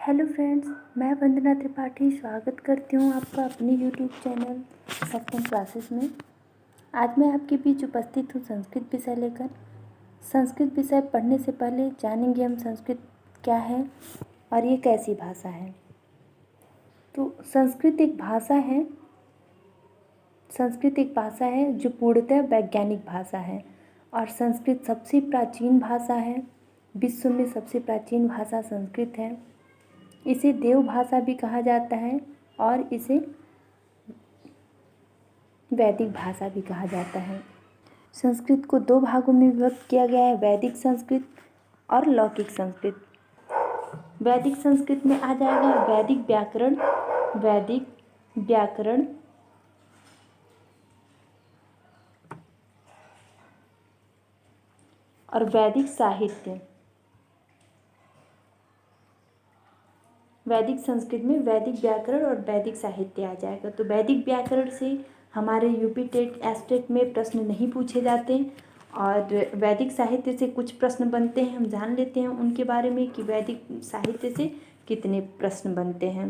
Hello friends, मैं वंदना त्रिपाठी स्वागत करती हूँ आपका अपने यूट्यूब चैनल सत्यम क्लासेस में। आज मैं आपके बीच उपस्थित हूँ संस्कृत विषय लेकर। संस्कृत विषय पढ़ने से पहले जानेंगे हम संस्कृत क्या है और ये कैसी भाषा है। तो संस्कृत एक भाषा है जो पूर्णतः वैज्ञानिक भाषा है और संस्कृत सबसे प्राचीन भाषा है। विश्व में सबसे प्राचीन भाषा संस्कृत है। इसे देव भाषा भी कहा जाता है और इसे वैदिक भाषा भी कहा जाता है। संस्कृत को दो भागों में विभक्त किया गया है, वैदिक संस्कृत और लौकिक संस्कृत। वैदिक संस्कृत में आ जाएगा वैदिक व्याकरण और वैदिक साहित्य। वैदिक संस्कृत में वैदिक व्याकरण और वैदिक साहित्य आ जाएगा। तो वैदिक व्याकरण से हमारे यूपी टेट एस्टेट में प्रश्न नहीं पूछे जाते और वैदिक साहित्य से कुछ प्रश्न बनते हैं। हम जान लेते हैं उनके बारे में कि वैदिक साहित्य से कितने प्रश्न बनते हैं।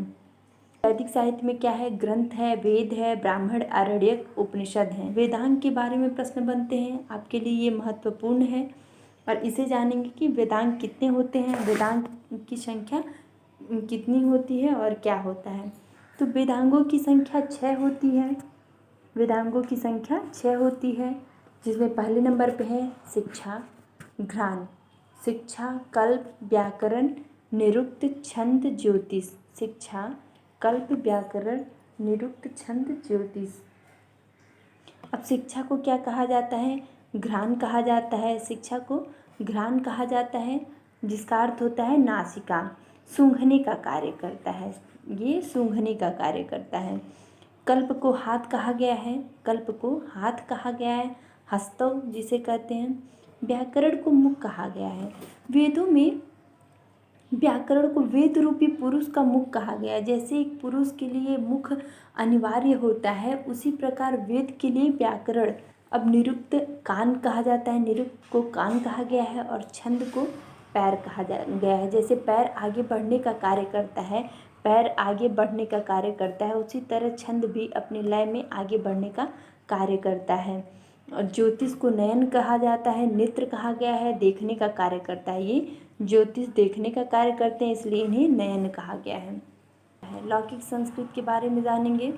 वैदिक साहित्य में क्या है? ग्रंथ है, वेद है, ब्राह्मण, आरण्यक, उपनिषद हैं। वेदांग के बारे में प्रश्न बनते हैं, आपके लिए ये महत्वपूर्ण है और इसे जानेंगे कि वेदांग कितने होते हैं, वेदांग की संख्या कितनी होती है और क्या होता है। तो वेदांगों की संख्या 6 होती है। वेदांगों की संख्या 6 होती है, जिसमें पहले नंबर पे है शिक्षा, घ्राण, शिक्षा, कल्प, व्याकरण, निरुक्त, छंद, ज्योतिष। शिक्षा, कल्प, व्याकरण, निरुक्त, छंद, ज्योतिष। अब शिक्षा को क्या कहा जाता है? घ्राण कहा जाता है। शिक्षा को घ्राण कहा जाता है, जिसका अर्थ होता है नासिका, सूंघने का कार्य करता है। ये सूंघने का कार्य करता है। कल्प को हाथ कहा गया है। कल्प को हाथ कहा गया है, हस्तव जिसे कहते हैं। व्याकरण को मुख कहा गया है। वेदों में व्याकरण को वेद रूपी पुरुष का मुख कहा गया है। जैसे एक पुरुष के लिए मुख अनिवार्य होता है, उसी प्रकार वेद के लिए व्याकरण। अब निरुक्त कान कहा जाता है, निरुक्त को कान कहा गया है और छंद को पैर कहा गया है। जैसे पैर आगे बढ़ने का कार्य करता है, उसी तरह छंद भी अपने लय में आगे बढ़ने का कार्य करता है। और ज्योतिष को नयन कहा जाता है, नेत्र कहा गया है, देखने का कार्य करता है। ये ज्योतिष देखने का कार्य करते हैं, इसलिए इन्हें नयन कहा गया है। लौकिक संस्कृत के बारे में जानेंगे।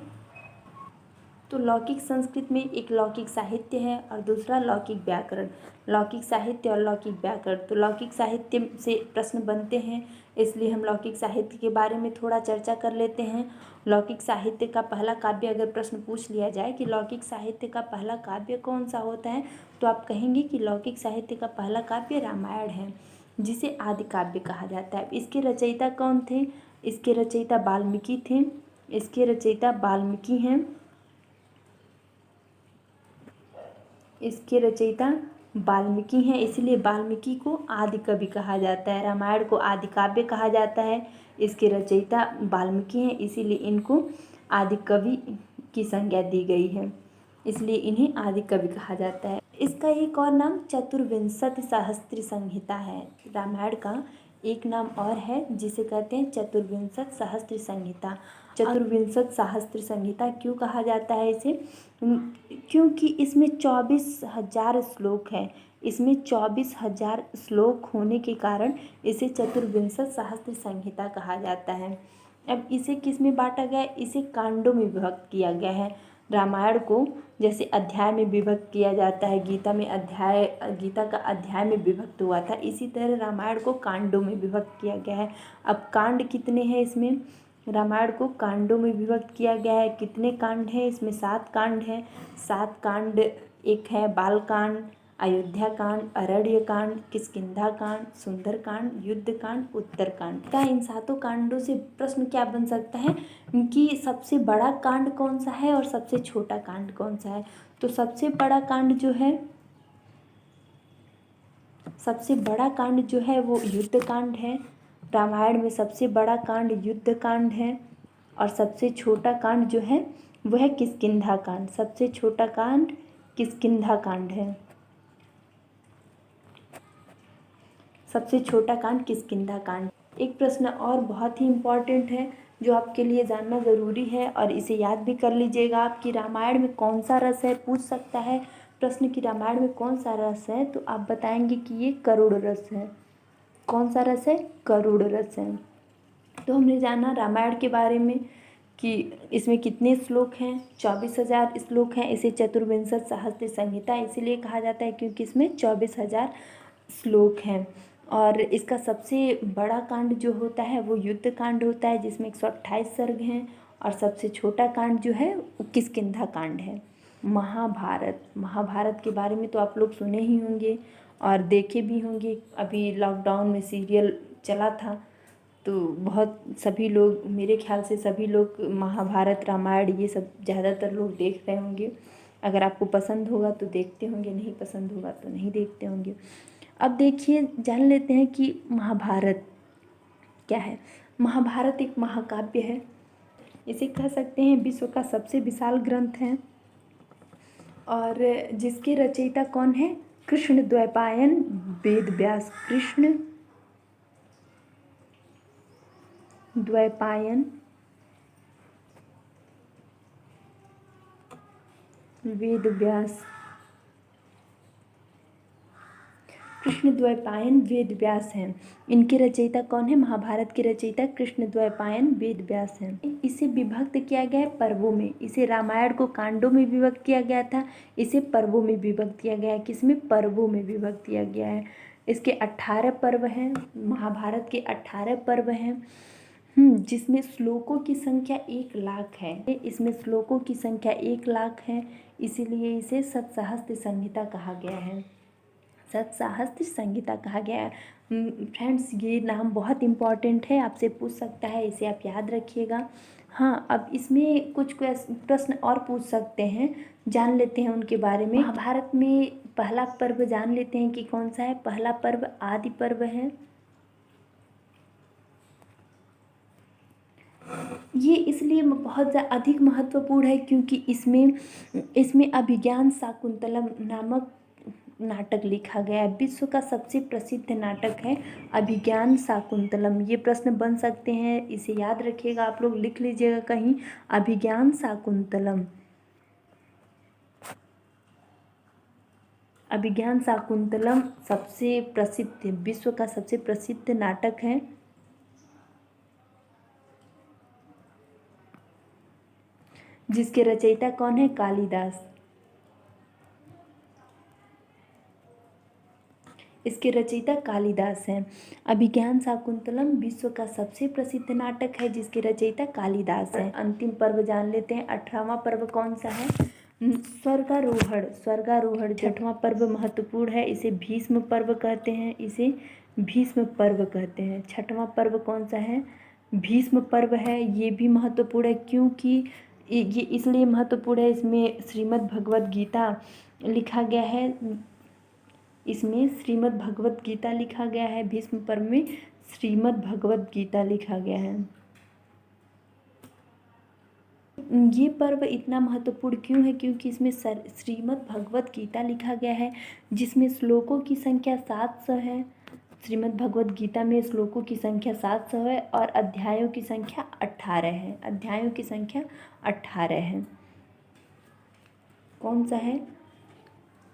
तो लौकिक संस्कृत में एक लौकिक साहित्य है और दूसरा लौकिक व्याकरण। लौकिक साहित्य और लौकिक व्याकरण। तो लौकिक साहित्य से प्रश्न बनते हैं, इसलिए हम लौकिक साहित्य के बारे में थोड़ा चर्चा कर लेते हैं। लौकिक साहित्य का पहला काव्य, अगर प्रश्न पूछ लिया जाए कि लौकिक साहित्य का पहला काव्य कौन सा होता है, तो आप कहेंगे कि लौकिक साहित्य का पहला काव्य रामायण है, जिसे आदि काव्य कहा जाता है। इसके रचयिता कौन थे? इसके रचयिता वाल्मीकि थे। इसके रचयिता वाल्मीकि हैं। इसके रचयिता वाल्मीकि हैं, इसलिए वाल्मीकि को आदि कवि कहा जाता है। रामायण को आदि काव्य कहा जाता है। इसके रचयिता वाल्मीकि हैं, इसीलिए इनको आदि कवि की संज्ञा दी गई है, इसलिए इन्हें आदि कवि कहा जाता है। इसका एक और नाम चतुर्विंशति सहस्त्र संहिता है। रामायण का एक नाम और है जिसे कहते हैं चतुर्विंशति सहस्त्र संहिता। चतुर्विंशति सहस्त्र संहिता क्यों कहा जाता है इसे? क्योंकि इसमें 24,000 श्लोक हैं। इसमें 24,000 श्लोक होने के कारण इसे चतुर्विंशति सहस्त्र संहिता कहा जाता है। अब इसे किस में बांटा गया है? इसे कांडों में विभक्त किया गया है। रामायण को जैसे अध्याय में विभक्त किया जाता है, गीता का अध्याय में विभक्त हुआ था, इसी तरह रामायण को कांडों में विभक्त किया गया है। अब कांड कितने हैं इसमें? रामायण को कांडों में विभक्त किया गया है। कितने कांड हैं इसमें? 7 कांड हैं। 7 कांड एक है बाल कांड, अयोध्या कांड, अरण्य कांड, किष्किंधा कांड, सुंदर कांड, युद्ध कांड, उत्तर कांड। क्या इन 7 कांडों से प्रश्न क्या बन सकता है कि सबसे बड़ा कांड कौन सा है और सबसे छोटा कांड कौन सा है? तो सबसे बड़ा कांड जो है वो युद्ध कांड है। रामायण में सबसे बड़ा कांड युद्ध कांड है और सबसे छोटा कांड जो है वह है किष्किंधा कांड। सबसे छोटा कांड किष्किंधा कांड है। सबसे छोटा कांड किष्किंधा कांड। एक प्रश्न और बहुत ही इम्पॉर्टेंट है जो आपके लिए जानना ज़रूरी है और इसे याद भी कर लीजिएगा आप कि रामायण में कौन सा रस है। पूछ सकता है प्रश्न कि रामायण में कौन सा रस है, तो आप बताएंगे कि ये करुड़ रस है। कौन सा रस है? करुड़ रस है। तो हमने जाना रामायण के बारे में कि इसमें कितने श्लोक हैं, 24,000 श्लोक हैं। इसे चतुर्विंशत सहस्त्र संहिता इसीलिए कहा जाता है क्योंकि इसमें 24,000 श्लोक हैं। और इसका सबसे बड़ा कांड जो होता है वो युद्ध कांड होता है जिसमें 128 सर्ग हैं। और सबसे छोटा कांड जो है वो किष्किंधा कांड है। महाभारत के बारे में तो आप लोग सुने ही होंगे और देखे भी होंगे। अभी लॉकडाउन में सीरियल चला था तो बहुत सभी लोग, मेरे ख्याल से सभी लोग महाभारत रामायण ये सब ज़्यादातर लोग देख रहे होंगे। अगर आपको पसंद होगा तो देखते होंगे, नहीं पसंद होगा तो नहीं देखते होंगे। अब देखिए जान लेते हैं कि महाभारत क्या है। महाभारत एक महाकाव्य है। इसे कह सकते हैं विश्व का सबसे विशाल ग्रंथ है। और जिसके रचयिता कौन है? कृष्ण द्वैपायन वेद व्यास। कृष्ण द्वैपायन वेद व्यास। कृष्ण द्वैपायन वेद व्यास हैं। इनके रचयिता कौन है? महाभारत के रचयिता कृष्ण द्वैपायन वेद व्यास हैं। इसे विभक्त किया गया है पर्वों में। इसे रामायण को कांडों में विभक्त किया गया था, इसे पर्वों में विभक्त किया गया है। किसमें? पर्वों में विभक्त किया गया है। इसके 18 पर्व हैं। महाभारत के 18 पर्व हैं जिसमें श्लोकों की संख्या 1,00,000 है। इसमें श्लोकों की संख्या 1,00,000 है, इसीलिए इसे सतसहस्त्र संहिता कहा गया है। सतसहस्त्र संहिता कहा गया है। फ्रेंड्स ये नाम बहुत इम्पॉर्टेंट है, आपसे पूछ सकता है, इसे आप याद रखिएगा। हाँ, अब इसमें कुछ प्रश्न और पूछ सकते हैं, जान लेते हैं उनके बारे में। महाभारत में पहला पर्व जान लेते हैं कि कौन सा है। पहला पर्व आदि पर्व है। ये इसलिए बहुत अधिक महत्वपूर्ण है क्योंकि इसमें अभिज्ञान शाकुंतलम नामक नाटक लिखा गया है। विश्व का सबसे प्रसिद्ध नाटक है अभिज्ञान शाकुंतलम। ये प्रश्न बन सकते हैं, इसे याद रखिएगा, आप लोग लिख लीजिएगा कहीं, अभिज्ञान शाकुंतलम। अभिज्ञान शाकुंतलम सबसे प्रसिद्ध, विश्व का सबसे प्रसिद्ध नाटक है। जिसके रचयिता कौन है? कालिदास। इसके रचयिता कालिदास हैं। अभिज्ञान शाकुंतलम विश्व का सबसे प्रसिद्ध नाटक है जिसके रचयिता कालिदास हैं। अंतिम पर्व जान लेते हैं। 18वां पर्व कौन सा है? स्वर्गारोहण। स्वर्गारोहण 6वां पर्व महत्वपूर्ण है। इसे भीष्म पर्व कहते हैं। इसे भीष्म पर्व कहते हैं। 6वां पर्व कौन सा है? भीष्म पर्व है। ये भी महत्वपूर्ण है क्योंकि ये इसलिए महत्वपूर्ण है, इसमें श्रीमद् भगवद गीता लिखा गया है। इसमें श्रीमद् भगवद गीता लिखा गया है। भीष्म पर्व में श्रीमद् भगवद गीता लिखा गया है। ये पर्व इतना महत्वपूर्ण क्यों है? क्योंकि इसमें श्रीमद् भगवद गीता लिखा गया है जिसमें श्लोकों की संख्या 700 है। श्रीमद् भगवद गीता में श्लोकों की संख्या 700 है और अध्यायों की संख्या 18 है। अध्यायों की संख्या 18 है। कौन सा है?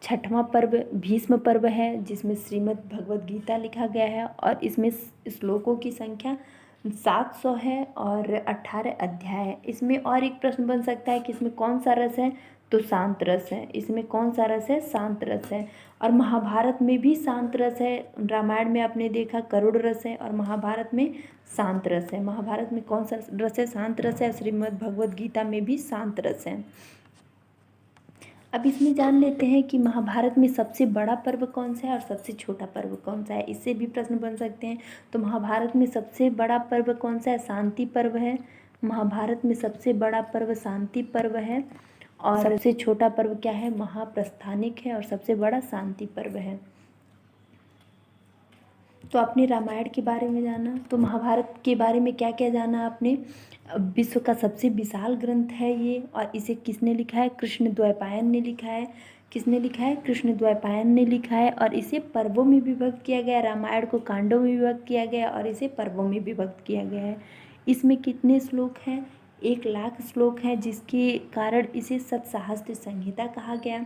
6वां पर्व भीष्म पर्व है जिसमें श्रीमद् भगवद गीता लिखा गया है और इसमें श्लोकों की संख्या 700 है और 18 अध्याय है। इसमें और एक प्रश्न बन सकता है कि इसमें कौन सा रस है? तो शांत रस है। इसमें कौन सा रस है? शांत रस है। और महाभारत में भी शांत रस है। रामायण में आपने देखा करुड़ रस है और महाभारत में शांत रस है। महाभारत में कौन सा रस है? शांत रस है। श्रीमद् भगवद गीता में भी शांत रस है। अब इसमें जान लेते हैं कि महाभारत में सबसे बड़ा पर्व कौन सा है और सबसे छोटा पर्व कौन सा है। इससे भी प्रश्न बन सकते हैं। तो महाभारत में सबसे बड़ा पर्व कौन सा है? शांति पर्व है। महाभारत में सबसे बड़ा पर्व शांति पर्व है और सबसे छोटा पर्व क्या है? महाप्रस्थानिक है और सबसे बड़ा शांति पर्व है। तो आपने रामायण के बारे में जाना। तो महाभारत के बारे में क्या क्या जाना आपने? विश्व का सबसे विशाल ग्रंथ है ये और इसे किसने लिखा है? कृष्ण द्वैपायन ने लिखा है। किसने लिखा है? कृष्णद्वैपायन ने लिखा है। और इसे पर्वों में विभक्त किया गया, रामायण को कांडों में विभक्त किया गया और इसे पर्वों में विभक्त किया गया है। इसमें कितने श्लोक हैं? 1,00,000 श्लोक हैं, जिसके कारण इसे सतसाहस्त्र संहिता कहा गया।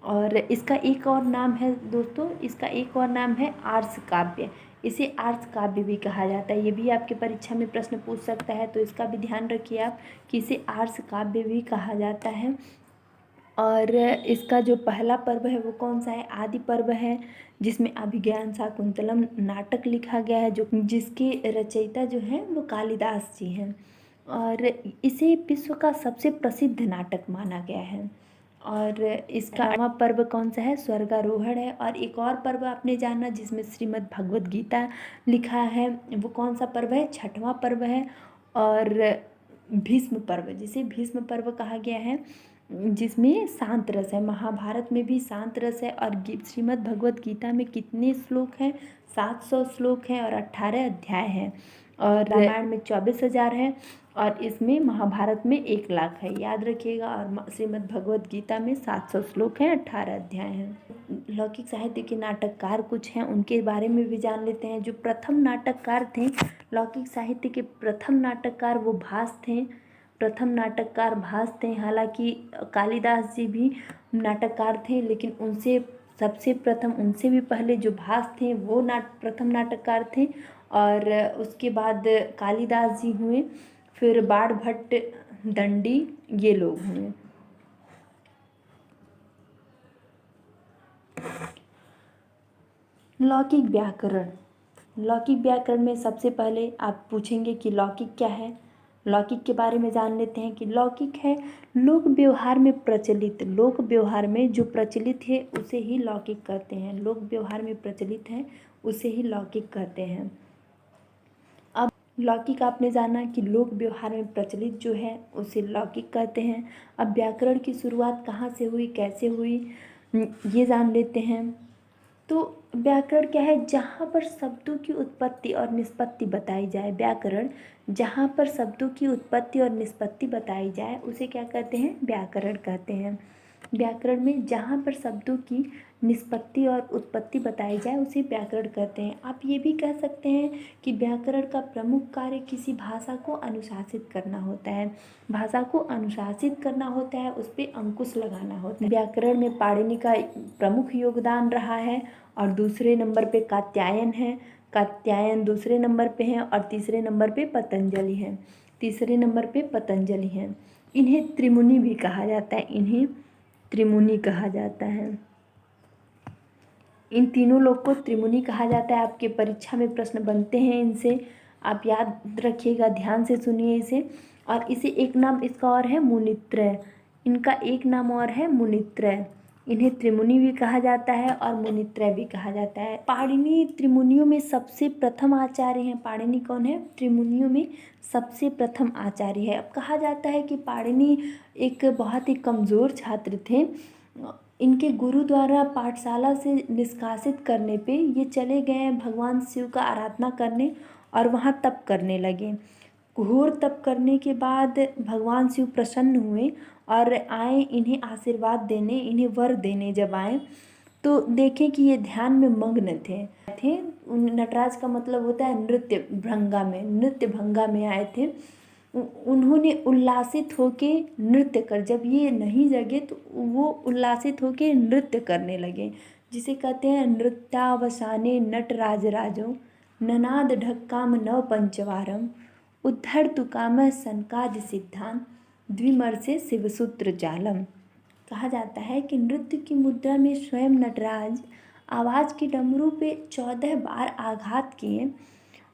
और इसका एक और नाम है दोस्तों, इसका एक और नाम है आर्ष काव्य। इसे आर्ष काव्य भी कहा जाता है। ये भी आपके परीक्षा में प्रश्न पूछ सकता है, तो इसका भी ध्यान रखिए आप कि इसे आर्ष काव्य भी कहा जाता है। और इसका जो पहला पर्व है वो कौन सा है? आदि पर्व है, जिसमें अभिज्ञान शाकुंतलम नाटक लिखा गया है, जो जिसके रचयिता जो हैं वो कालिदास जी हैं। और इसे विश्व का सबसे प्रसिद्ध नाटक माना गया है। और इसका 8वां पर्व कौन सा है? स्वर्गारोहण है। और एक और पर्व आपने जाना जिसमें श्रीमद् भगवद गीता लिखा है, वो कौन सा पर्व है? 6वां पर्व है। और भीष्म पर्व, जिसे भीष्म पर्व कहा गया है, जिसमें शांत रस है। महाभारत में भी शांत रस है। और श्रीमद् भगवद गीता में कितने श्लोक हैं? 700 श्लोक हैं और 18 अध्याय हैं। और रामायण में 24,000 है और इसमें महाभारत में 1,00,000 है, याद रखिएगा। और श्रीमद् भगवद गीता में 700 श्लोक हैं, 18 अध्याय हैं। लौकिक साहित्य के नाटककार कुछ हैं, उनके बारे में भी जान लेते हैं। जो प्रथम नाटककार थे लौकिक साहित्य के, प्रथम नाटककार वो भास थे। प्रथम नाटककार भास थे। हालांकि कालिदास जी भी नाटककार थे, लेकिन उनसे सबसे प्रथम, उनसे भी पहले जो भास थे वो प्रथम नाटककार थे। और उसके बाद कालिदास जी हुए, फिर बाण भट्ट, दंडी, ये लोग हुए। लौकिक व्याकरण। लौकिक व्याकरण में सबसे पहले आप पूछेंगे कि लौकिक क्या है। लौकिक के बारे में जान लेते हैं कि लौकिक है लोक व्यवहार में प्रचलित, लोक व्यवहार में जो प्रचलित है उसे ही लौकिक कहते हैं। लोक व्यवहार में प्रचलित है उसे ही लौकिक कहते हैं। अब लौकिक आपने जाना कि लोक व्यवहार में प्रचलित जो है उसे लौकिक कहते हैं। अब व्याकरण की शुरुआत कहाँ से हुई, कैसे हुई, ये जान लेते हैं। तो व्याकरण क्या है? जहाँ पर शब्दों की उत्पत्ति और निष्पत्ति बताई जाए। व्याकरण जहाँ पर शब्दों की उत्पत्ति और निष्पत्ति बताई जाए उसे क्या कहते हैं? व्याकरण कहते हैं। व्याकरण में जहाँ पर शब्दों की निष्पत्ति और उत्पत्ति बताई जाए उसे व्याकरण कहते हैं। आप ये भी कह सकते हैं कि व्याकरण का प्रमुख कार्य किसी भाषा को अनुशासित करना होता है। भाषा को अनुशासित करना होता है, उस पर अंकुश लगाना होता है। व्याकरण में पाणिनि का प्रमुख योगदान रहा है। और दूसरे नंबर पे कात्यायन है, कात्यायन दूसरे नंबर पे हैं। और तीसरे नंबर पे पतंजलि हैं, तीसरे नंबर पे पतंजलि हैं। इन्हें त्रिमुनि भी कहा जाता है, इन्हें त्रिमुनि कहा जाता है। इन तीनों लोग को त्रिमुनि कहा जाता है। आपके परीक्षा में प्रश्न बनते हैं इनसे, आप याद रखिएगा, ध्यान से सुनिए इसे। और इसे एक नाम इसका और है मुनित्रय, इनका एक नाम और है मुनित्रय। इन्हें त्रिमुनि भी कहा जाता है और मुनित्रय भी कहा जाता है। पाणिनि त्रिमुनियों में सबसे प्रथम आचार्य हैं। पाणिनि कौन है? त्रिमुनियों में सबसे प्रथम आचार्य है। अब कहा जाता है कि पाणिनि एक बहुत ही कमज़ोर छात्र थे। इनके गुरु द्वारा पाठशाला से निष्कासित करने पे ये चले गए भगवान शिव का आराधना करने और वहाँ तप करने लगे। घोर तप करने के बाद भगवान शिव प्रसन्न हुए और आए इन्हें आशीर्वाद देने, इन्हें वर देने। जब आए तो देखें कि ये ध्यान में मग्न थे। नटराज का मतलब होता है नृत्य भंगा में, नृत्य भंगा में आए थे। उन्होंने उल्लासित होके नृत्य कर, जब ये नहीं जगे तो वो उल्लासित होके नृत्य करने लगे, जिसे कहते हैं नृत्यावसाने नटराज राजो ननाद ढक्काम नव पंचवारम उद्धर तुकाम सनकाद सिद्धांत द्विमर्से शिवसूत्र जालम। कहा जाता है कि नृत्य की मुद्रा में स्वयं नटराज आवाज़ के डमरू पे 14 बार आघात किए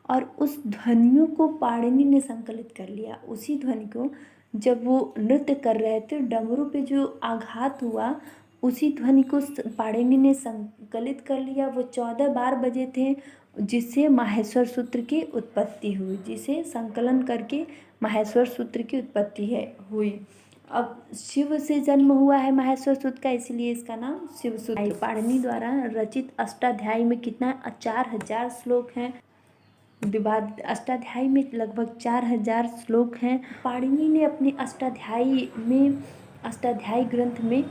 और उस ध्वनियों को पाणिनि ने संकलित कर लिया। उसी ध्वनि को जब वो नृत्य कर रहे थे, डमरू पे जो आघात हुआ उसी ध्वनि को पाणिनि ने संकलित कर लिया। वो 14 बार बजे थे, जिससे माहेश्वर सूत्र की उत्पत्ति हुई, जिसे संकलन करके माहेश्वर सूत्र की उत्पत्ति हुई। अब शिव से जन्म हुआ है माहेश्वर सूत्र का, इसलिए इसका नाम शिव सूत्र। पाणिनि द्वारा रचित अष्टाध्यायी में कितना 4000 श्लोक हैं। विवाद अष्टाध्यायी में लगभग 4000 श्लोक हैं। पाणिनि ने अपने अष्टाध्यायी ग्रंथ में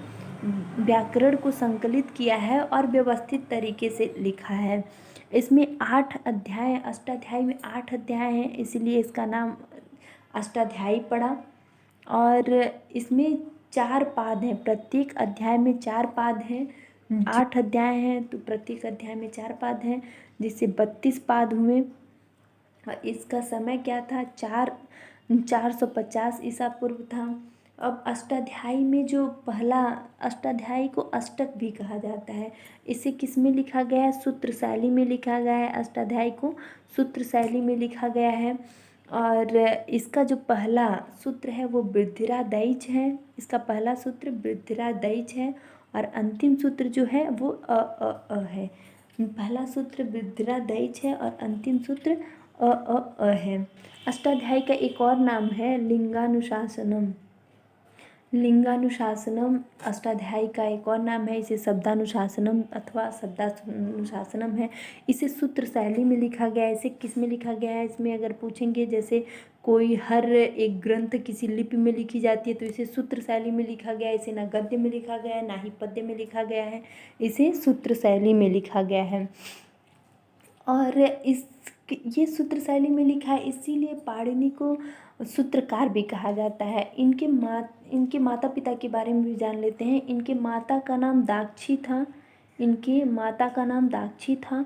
व्याकरण को संकलित किया है और व्यवस्थित तरीके से लिखा है। इसमें 8 अध्याय, अष्टाध्यायी में 8 अध्याय हैं, इसलिए इसका नाम अष्टाध्यायी पड़ा। और इसमें 4 पाद हैं, प्रत्येक अध्याय में 4 पाद हैं। 8 अध्याय हैं तो प्रत्येक अध्याय में 4 पाद हैं, जिससे 32 पाद हुए। और इसका समय क्या था, 450 ईसा पूर्व था। अब अष्टाध्यायी में जो पहला, अष्टाध्यायी को अष्टक भी कहा जाता है। इसे किस में लिखा गया है, सूत्र शैली में लिखा गया है। अष्टाध्यायी को सूत्र शैली में लिखा गया है। और इसका जो पहला सूत्र है वो वृद्धिरादैच है। इसका पहला सूत्र वृद्धिरादैच है और अंतिम सूत्र जो है वो अ है। पहला सूत्र वृद्धिरादैच है और अंतिम सूत्र अ है। अष्टाध्यायी का एक और नाम है लिंगानुशासनम। लिंगानुशासनम अष्टाध्यायी का एक और नाम है। इसे शब्दानुशासनम अथवा शब्दानुशासनम है। इसे सूत्र शैली में लिखा गया है। इसे किस में लिखा गया है, इसमें अगर पूछेंगे जैसे कोई हर एक ग्रंथ किसी लिपि में लिखी जाती है तो इसे सूत्र शैली में लिखा गया है। इसे ना गद्य में लिखा गया है ना ही पद्य में लिखा गया है, इसे सूत्र शैली में लिखा गया है। और ये सूत्र शैली में लिखा है, इसीलिए पाणिनि को सूत्रकार भी कहा जाता है। इनके माता पिता के बारे में भी जान लेते हैं। इनके माता का नाम दाक्षी था। इनके माता का नाम दाक्षी था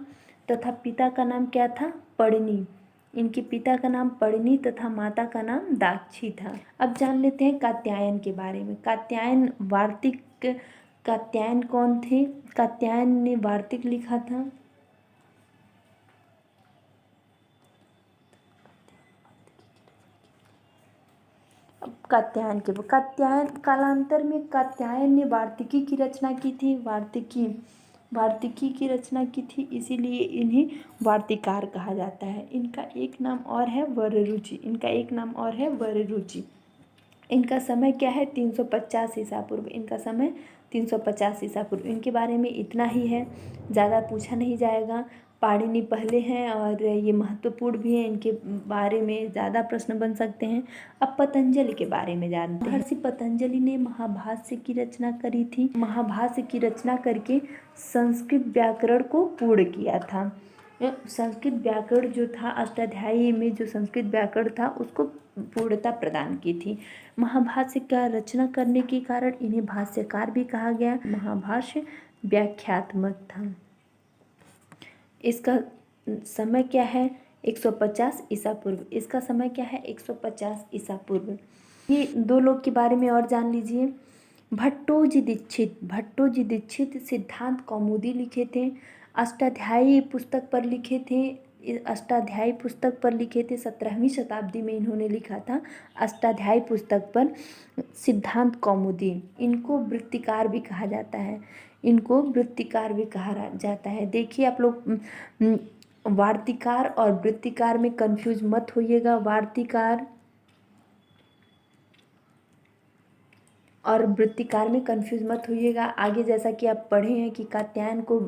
तथा पिता का नाम क्या था, पढ़नी। इनके पिता का नाम पढ़नी तथा माता का नाम दाक्षी था। अब जान लेते हैं कात्यायन के बारे में। कात्यायन वार्तिक, कात्यायन कौन थे, कात्यायन ने वार्तिक लिखा था। कात्यायन के, कात्यायन कालांतर में कात्यायन ने वार्तिकी की रचना की थी। वार्तिकी की रचना की थी, इसीलिए इन्हें वार्तिकार कहा जाता है। इनका एक नाम और है वररुचि। इनका एक नाम और है वररुचि। इनका समय क्या है, 350 ईसा पूर्व। इनका समय 350 ईसा पूर्व। इनके बारे में इतना ही है, ज़्यादा पूछा नहीं जाएगा। पाणिनि पहले हैं और ये महत्वपूर्ण भी हैं। इनके बारे में ज़्यादा प्रश्न बन सकते हैं। अब पतंजलि के बारे में जानते हैं। महर्षि पतंजलि ने महाभाष्य की रचना करी थी। महाभाष्य की रचना करके संस्कृत व्याकरण को पूर्ण किया था। संस्कृत व्याकरण जो था, अष्टाध्यायी में जो संस्कृत व्याकरण था उसको पूर्णता प्रदान की थी। महाभाष्य का रचना करने के कारण इन्हें भाष्यकार भी कहा गया। महाभाष्य व्याख्यात्मक था। इसका समय क्या है, 150 ईसा पूर्व। इसका समय क्या है, 150 ईसा पूर्व। ये 2 लोग के बारे में और जान लीजिए। भट्टोजी दीक्षित, भट्टोजी दीक्षित सिद्धांत कौमुदी लिखे थे। अष्टाध्यायी पुस्तक पर लिखे थे। अष्टाध्यायी पुस्तक पर लिखे थे, 17वीं शताब्दी में इन्होंने लिखा था अष्टाध्यायी पुस्तक पर सिद्धांत कौमुदी। इनको वृत्तिकार भी कहा जाता है। इनको वृत्तिकार भी कहा जाता है। देखिए आप लोग, वार्तिकार और वृत्तिकार में कंफ्यूज मत होइएगा। वार्तिकार और वृत्तिकार में कंफ्यूज मत होइएगा। आगे जैसा कि आप पढ़े हैं कि कात्यायन को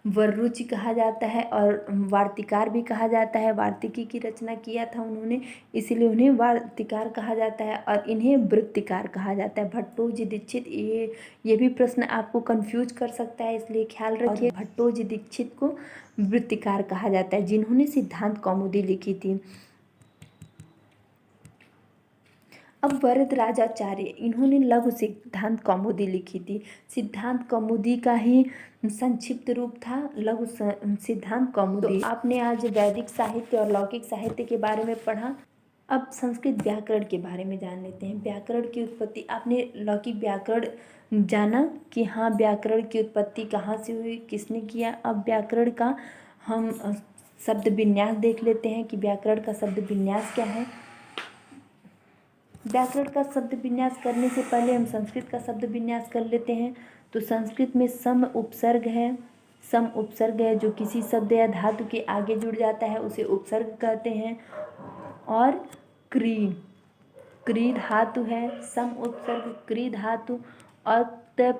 वररुचि कहा जाता है और वार्तिकार भी कहा जाता है। वार्तिकी की रचना किया था उन्होंने, इसीलिए उन्हें वार्तिकार कहा जाता है और इन्हें वृत्तिकार कहा जाता है। भट्टोजी दीक्षित, ये भी प्रश्न आपको कंफ्यूज कर सकता है, इसलिए ख्याल रखिए। भट्टोजी दीक्षित को वृत्तिकार कहा जाता है, जिन्होंने सिद्धांत कौमुदी लिखी थी। अब वरदराजाचार्य, इन्होंने लघु सिद्धांत कौमुदी लिखी थी। सिद्धांत कौमुदी का ही संक्षिप्त रूप था लघु सिद्धांत कौमुदी। तो आपने आज वैदिक साहित्य और लौकिक साहित्य के बारे में पढ़ा। अब संस्कृत व्याकरण के बारे में जान लेते हैं। व्याकरण की उत्पत्ति, आपने लौकिक व्याकरण जाना कि हाँ व्याकरण की उत्पत्ति कहाँ से हुई, किसने किया। अब व्याकरण का हम शब्द विन्यास देख लेते हैं कि व्याकरण का शब्द विन्यास क्या है। व्याकरण का शब्द विन्यास करने से पहले हम संस्कृत का शब्द विन्यास कर लेते हैं। तो संस्कृत में सम उपसर्ग है। सम उपसर्ग है जो किसी शब्द या धातु के आगे जुड़ जाता है उसे उपसर्ग कहते हैं। और क्री धातु है, सम उपसर्ग क्री धातु। और त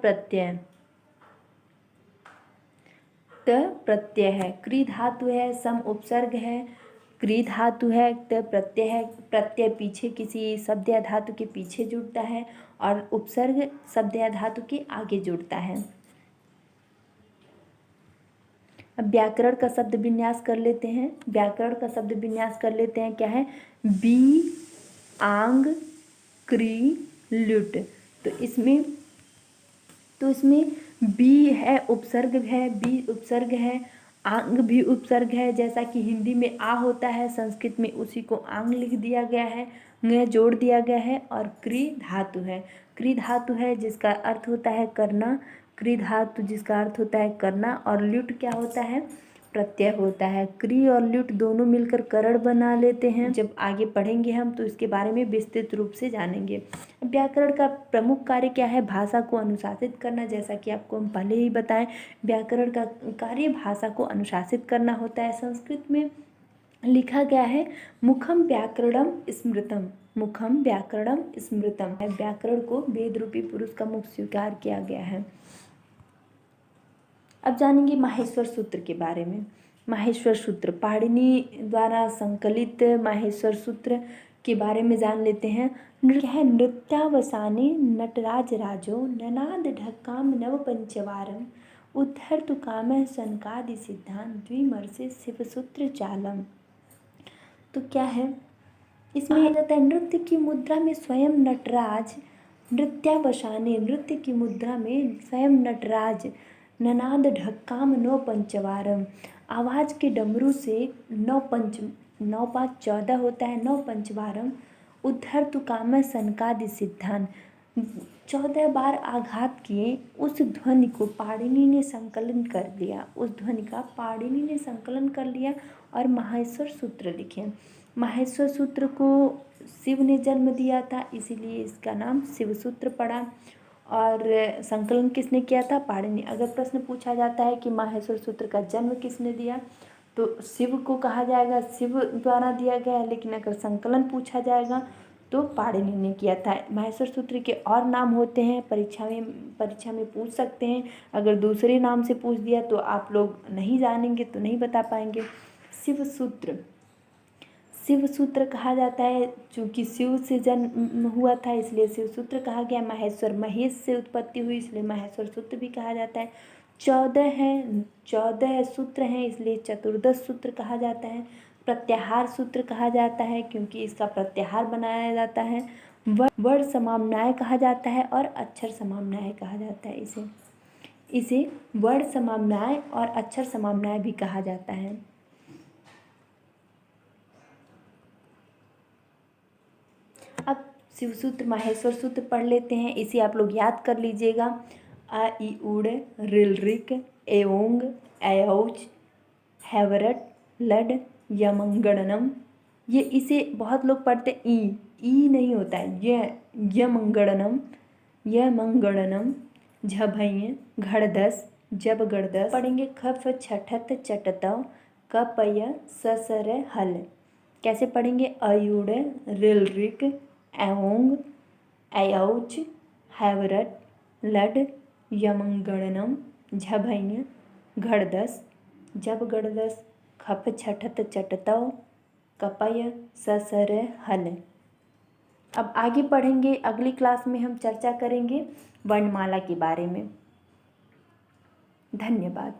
प्रत्यय है, क्री धातु है, सम उपसर्ग है, क्री धातु है तो प्रत्यय है, प्रत्यय पीछे किसी शब्द या धातु के पीछे जुड़ता है और उपसर्ग शब्द या धातु के आगे जुड़ता है। अब व्याकरण का शब्द विन्यास कर लेते हैं। व्याकरण का शब्द विन्यास कर लेते हैं। क्या है? बी आंग क्री ल्युट। तो इसमें बी है उपसर्ग है, बी उपसर्ग है, आंग भी उपसर्ग है। जैसा कि हिंदी में आ होता है, संस्कृत में उसी को आंग लिख दिया गया है, ङ जोड़ दिया गया है। और क्री धातु है, क्री धातु है जिसका अर्थ होता है करना, क्री धातु जिसका अर्थ होता है करना। और ल्युट क्या होता है? प्रत्यय होता है। क्री और ल्युट दोनों मिलकर करण बना लेते हैं। जब आगे पढ़ेंगे हम तो इसके बारे में विस्तृत रूप से जानेंगे। व्याकरण का प्रमुख कार्य क्या है? भाषा को अनुशासित करना। जैसा कि आपको हम पहले ही बताएं, व्याकरण का कार्य भाषा को अनुशासित करना होता है। संस्कृत में लिखा गया है मुखम व्याकरणम स्मृतम, मुखम व्याकरणम स्मृतम। व्याकरण को वेद रूपी पुरुष का मुख स्वीकार किया गया है। अब जानेंगे माहेश्वर सूत्र के बारे में। माहेश्वर सूत्र पाणिनि द्वारा संकलित माहेश्वर सूत्र के बारे में जान लेते हैं। नृत्यावसाने नटराज राजो ननाद ढक्काम नव पंचवारम उद्धर तु काम सनकादि सिद्धांत द्विमर्षे शिवसूत्र चालम। तो क्या है? इसमें जाता है नृत्य की मुद्रा में स्वयं नटराज, नृत्यावसाने नृत्य की मुद्रा में स्वयं नटराज, ननाद ढक्काम नौ पंचवारम, आवाज़ के डमरू से 9 5 14 होता है, 9 पंचवारम। उद्धर तु काम सनकादि सिद्धांत, 14 बार आघात किए उस ध्वनि को पाणिनि ने संकलन कर लिया, उस ध्वनि का पाणिनि ने संकलन कर लिया और माहेश्वर सूत्र लिखे। माहेश्वर सूत्र को शिव ने जन्म दिया था, इसीलिए इसका नाम शिव सूत्र पड़ा। और संकलन किसने किया था? पाणिनि। अगर प्रश्न पूछा जाता है कि माहेश्वर सूत्र का जन्म किसने दिया, तो शिव को कहा जाएगा, शिव द्वारा दिया गया है। लेकिन अगर संकलन पूछा जाएगा तो पाणिनि ने किया था। माहेश्वर सूत्र के और नाम होते हैं, परीक्षा में पूछ सकते हैं। अगर दूसरे नाम से पूछ दिया तो आप लोग नहीं जानेंगे, तो नहीं बता पाएंगे। शिव सूत्र, शिव सूत्र कहा जाता है, चूँकि शिव से जन्म हुआ था इसलिए शिव सूत्र कहा गया। माहेश्वर महेश से उत्पत्ति हुई इसलिए माहेश्वर सूत्र भी कहा जाता है। 14 सूत्र हैं इसलिए चतुर्दश सूत्र कहा जाता है। प्रत्याहार सूत्र कहा जाता है क्योंकि इसका प्रत्याहार बनाया जाता है। वर्ण समाम्नाय कहा जाता है और अक्षर समाम्नाय कहा जाता है। इसे वर्ण समाम्नाय और अक्षर समाम्नाय भी कहा जाता है। अब शिव सूत्र माहेश्वर सूत्र पढ़ लेते हैं, इसे आप लोग याद कर लीजिएगा। अ इ उड़ ऋल एओंग ऐऔच हैवरट लड यमंगणनम। ये इसे बहुत लोग पढ़ते ई नहीं होता है, यमंगणनम, यमंगणनम। झभैय घड़दस जब गड़दस पढ़ेंगे। खफ छठत चटतव कपय ससर हल। कैसे पढ़ेंगे? अयुड़ ऋल एओंग ऐऔच हैवरट लड यमंगणनम झभैय घड़दस जब गड़दस खप छठत चटतव कपय ससर हल। अब आगे पढ़ेंगे, अगली क्लास में हम चर्चा करेंगे वर्णमाला के बारे में। धन्यवाद।